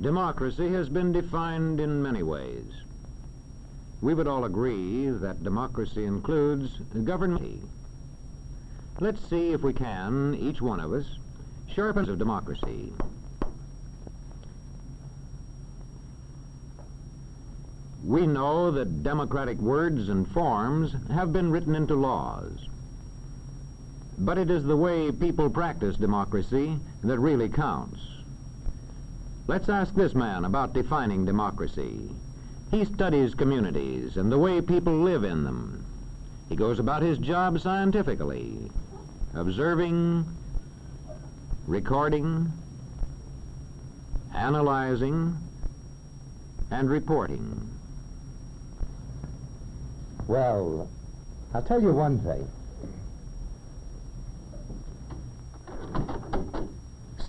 Democracy has been defined in many ways. We would all agree that democracy includes government. Let's see if we can, each one of us, sharpen of democracy. We know that democratic words and forms have been written into laws. But it is the way people practice democracy that really counts. Let's ask this man about defining democracy. He studies communities and the way people live in them. He goes about his job scientifically, observing, recording, analyzing, and reporting. Well, I'll tell you one thing.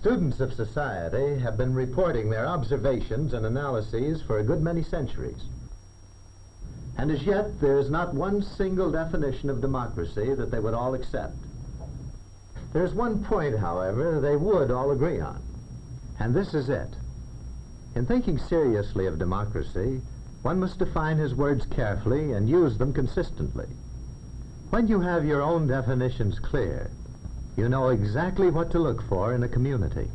Students of society have been reporting their observations and analyses for a good many centuries. And as yet, there is not one single definition of democracy that they would all accept. There's one point, however, they would all agree on, and this is it. In thinking seriously of democracy, one must define his words carefully and use them consistently. When you have your own definitions clear, you know exactly what to look for in a community.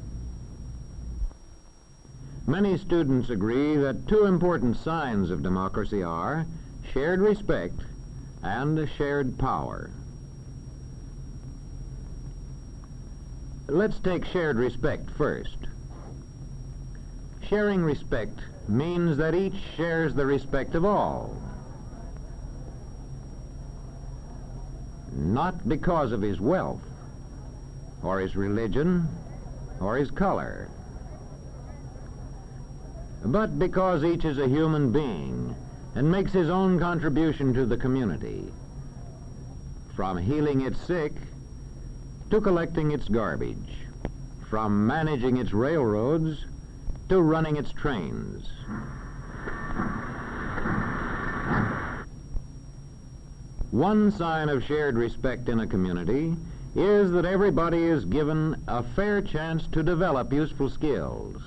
Many students agree that two important signs of democracy are shared respect and shared power. Let's take shared respect first. Sharing respect means that each shares the respect of all. Not because of his wealth, or his religion, or his color, but because each is a human being and makes his own contribution to the community, from healing its sick to collecting its garbage, from managing its railroads to running its trains. One sign of shared respect in a community is that everybody is given a fair chance to develop useful skills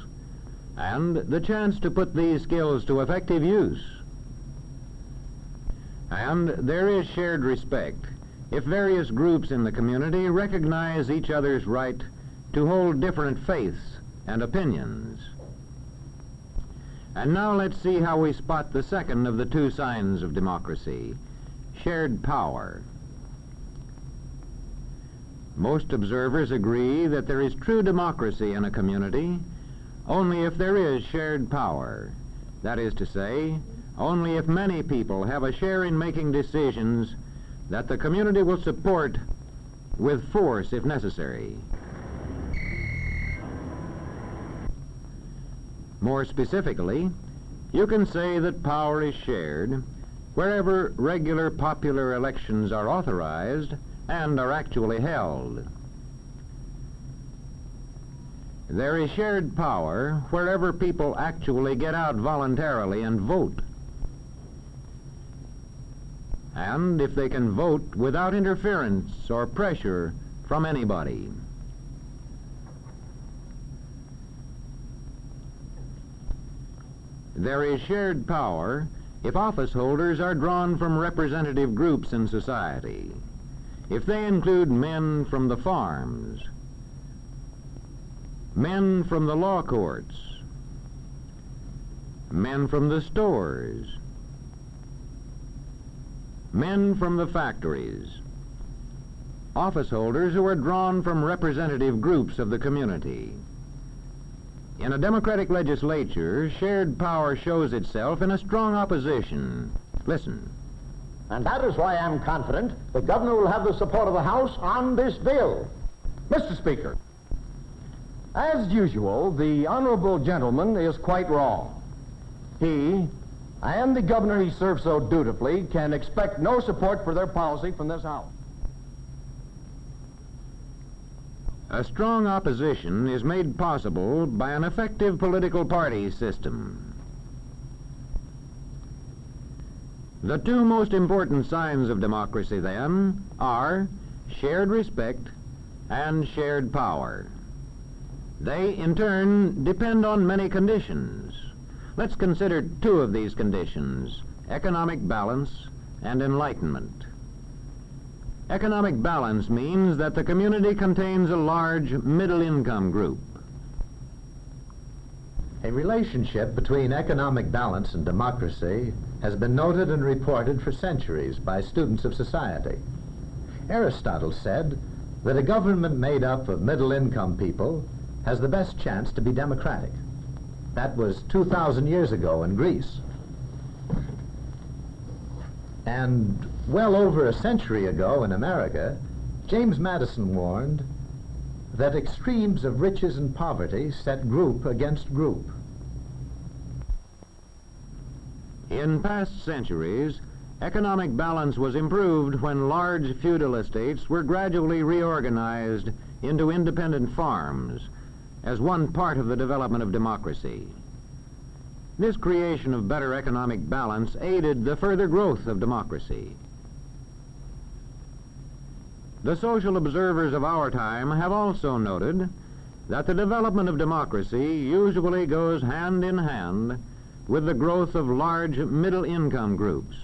and the chance to put these skills to effective use. And there is shared respect if various groups in the community recognize each other's right to hold different faiths and opinions. And now let's see how we spot the second of the two signs of democracy, shared power. Most observers agree that there is true democracy in a community only if there is shared power. That is to say, only if many people have a share in making decisions that the community will support with force if necessary. More specifically, you can say that power is shared wherever regular popular elections are authorized and are actually held. There is shared power wherever people actually get out voluntarily and vote. And if they can vote without interference or pressure from anybody. There is shared power if office holders are drawn from representative groups in society. If they include men from the farms, men from the law courts, men from the stores, men from the factories, office holders who are drawn from representative groups of the community. In a democratic legislature, shared power shows itself in a strong opposition. Listen. And that is why I'm confident the governor will have the support of the House on this bill. Mr. Speaker, as usual, the honorable gentleman is quite wrong. He and the governor he serves so dutifully can expect no support for their policy from this House. A strong opposition is made possible by an effective political party system. The two most important signs of democracy, then, are shared respect and shared power. They, in turn, depend on many conditions. Let's consider two of these conditions: economic balance and enlightenment. Economic balance means that the community contains a large middle-income group. A relationship between economic balance and democracy has been noted and reported for centuries by students of society. Aristotle said that a government made up of middle-income people has the best chance to be democratic. That was 2,000 years ago in Greece. And well over a century ago in America, James Madison warned that extremes of riches and poverty set group against group. In past centuries, economic balance was improved when large feudal estates were gradually reorganized into independent farms as one part of the development of democracy. This creation of better economic balance aided the further growth of democracy. The social observers of our time have also noted that the development of democracy usually goes hand in hand with the growth of large middle-income groups.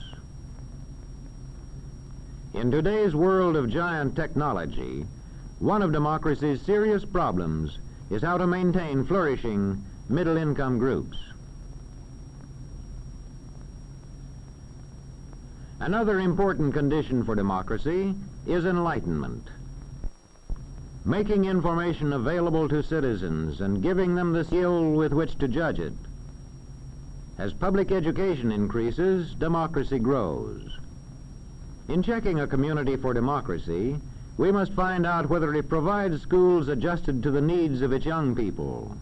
In today's world of giant technology, one of democracy's serious problems is how to maintain flourishing middle-income groups. Another important condition for democracy is enlightenment. Making information available to citizens and giving them the skill with which to judge it. As public education increases, democracy grows. In checking a community for democracy, we must find out whether it provides schools adjusted to the needs of its young people.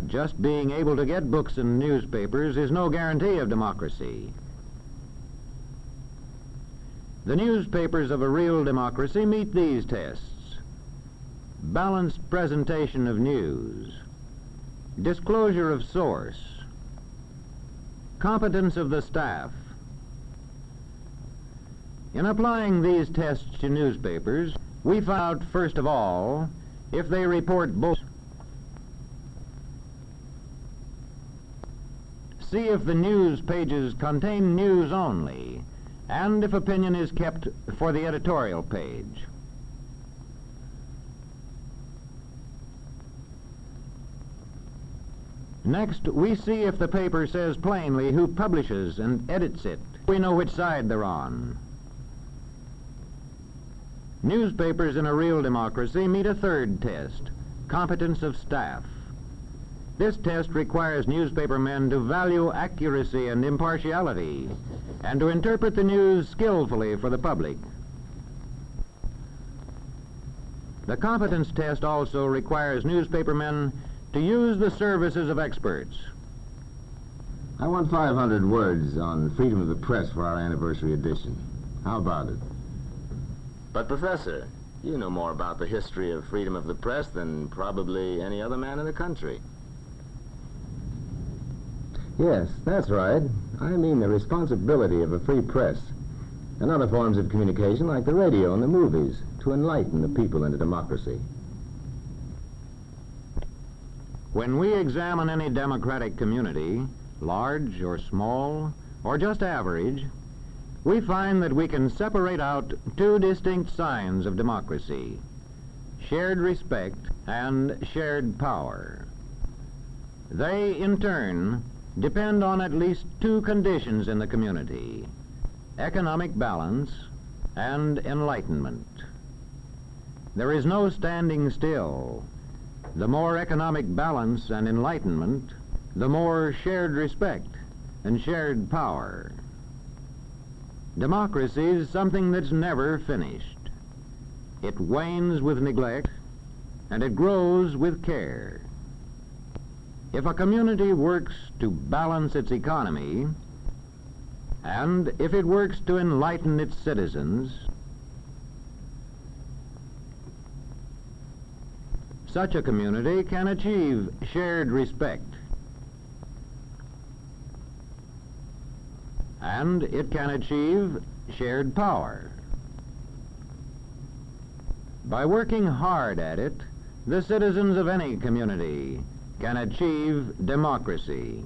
Just being able to get books and newspapers is no guarantee of democracy. The newspapers of a real democracy meet these tests: balanced presentation of news, disclosure of source, competence of the staff. In applying these tests to newspapers, we find out, first of all, if they report both. See if the news pages contain news only, and if opinion is kept for the editorial page. Next, we see if the paper says plainly who publishes and edits it. We know which side they're on. Newspapers in a real democracy meet a third test: competence of staff. This test requires newspapermen to value accuracy and impartiality, and to interpret the news skillfully for the public. The competence test also requires newspapermen to use the services of experts. I want 500 words on freedom of the press for our anniversary edition. How about it? But, Professor, you know more about the history of freedom of the press than probably any other man in the country. Yes, that's right. I mean the responsibility of a free press and other forms of communication like the radio and the movies to enlighten the people into democracy. When we examine any democratic community, large or small, or just average, we find that we can separate out two distinct signs of democracy: shared respect and shared power. They, in turn, depend on at least two conditions in the community: economic balance and enlightenment. There is no standing still. The more economic balance and enlightenment, the more shared respect and shared power. Democracy is something that's never finished. It wanes with neglect, and it grows with care. If a community works to balance its economy, and if it works to enlighten its citizens, such a community can achieve shared respect, and it can achieve shared power. By working hard at it, the citizens of any community can achieve democracy.